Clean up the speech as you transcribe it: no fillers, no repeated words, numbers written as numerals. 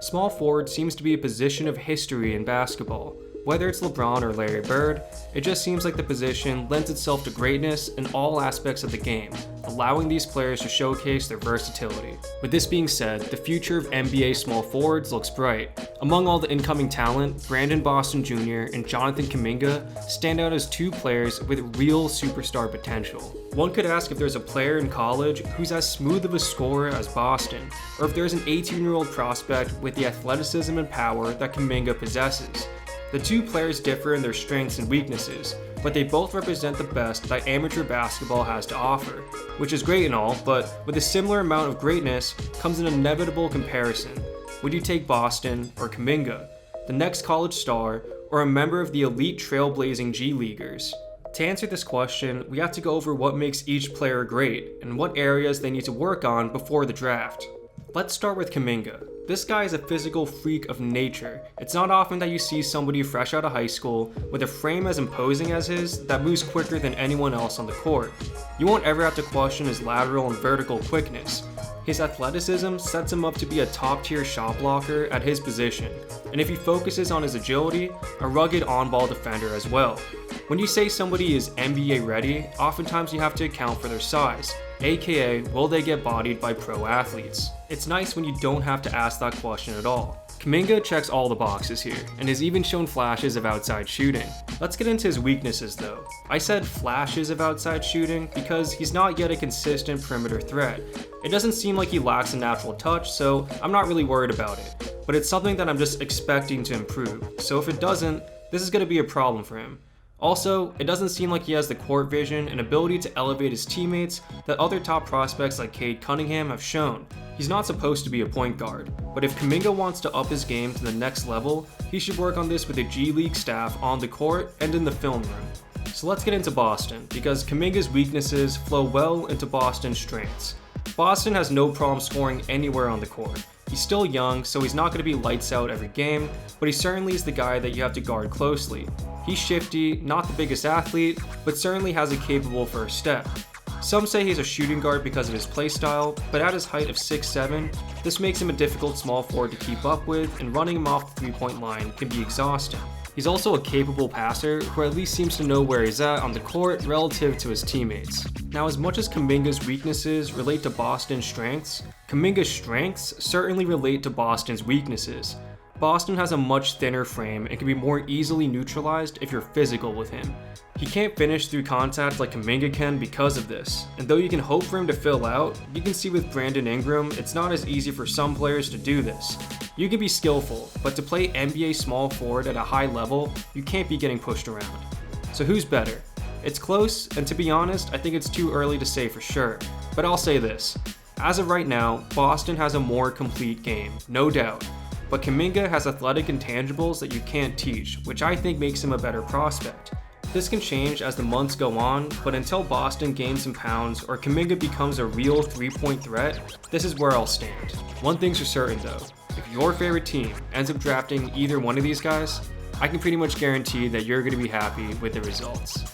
Small forward seems to be a position of history in basketball. Whether it's LeBron or Larry Bird, it just seems like the position lends itself to greatness in all aspects of the game, allowing these players to showcase their versatility. With this being said, the future of NBA small forwards looks bright. Among all the incoming talent, Brandon Boston Jr. and Jonathan Kuminga stand out as two players with real superstar potential. One could ask if there's a player in college who's as smooth of a scorer as Boston, or if there's an 18-year-old prospect with the athleticism and power that Kuminga possesses. The two players differ in their strengths and weaknesses, but they both represent the best that amateur basketball has to offer, which is great and all, but with a similar amount of greatness comes an inevitable comparison. Would you take Boston or Kuminga, the next college star, or a member of the elite trailblazing G Leaguers? To answer this question, we have to go over what makes each player great and what areas they need to work on before the draft. Let's start with Kuminga. This guy is a physical freak of nature. It's not often that you see somebody fresh out of high school with a frame as imposing as his that moves quicker than anyone else on the court. You won't ever have to question his lateral and vertical quickness. His athleticism sets him up to be a top-tier shot blocker at his position, and if he focuses on his agility, a rugged on-ball defender as well. When you say somebody is NBA ready, oftentimes you have to account for their size, aka will they get bodied by pro athletes? It's nice when you don't have to ask that question at all. Kuminga checks all the boxes here, and has even shown flashes of outside shooting. Let's get into his weaknesses though. I said flashes of outside shooting because he's not yet a consistent perimeter threat. It doesn't seem like he lacks a natural touch, so I'm not really worried about it. But it's something that I'm just expecting to improve, so if it doesn't, this is going to be a problem for him. Also, it doesn't seem like he has the court vision and ability to elevate his teammates that other top prospects like Cade Cunningham have shown. He's not supposed to be a point guard, but if Kuminga wants to up his game to the next level, he should work on this with the G League staff on the court and in the film room. So let's get into Boston, because Kuminga's weaknesses flow well into Boston's strengths. Boston has no problem scoring anywhere on the court. He's still young, so he's not going to be lights out every game, but he certainly is the guy that you have to guard closely. He's shifty, not the biggest athlete, but certainly has a capable first step. Some say he's a shooting guard because of his playstyle, but at his height of 6'7", this makes him a difficult small forward to keep up with, and running him off the three-point line can be exhausting. He's also a capable passer who at least seems to know where he's at on the court relative to his teammates. Now, as much as Kuminga's weaknesses relate to Boston's strengths, Kuminga's strengths certainly relate to Boston's weaknesses. Boston has a much thinner frame and can be more easily neutralized if you're physical with him. He can't finish through contact like Kuminga can because of this, and though you can hope for him to fill out, you can see with Brandon Ingram it's not as easy for some players to do this. You can be skillful, but to play NBA small forward at a high level, you can't be getting pushed around. So who's better? It's close, and to be honest, I think it's too early to say for sure, but I'll say this. As of right now, Boston has a more complete game, no doubt. But Kuminga has athletic intangibles that you can't teach, which I think makes him a better prospect. This can change as the months go on, but until Boston gains some pounds or Kuminga becomes a real three-point threat, this is where I'll stand. One thing's for certain though, if your favorite team ends up drafting either one of these guys, I can pretty much guarantee that you're going to be happy with the results.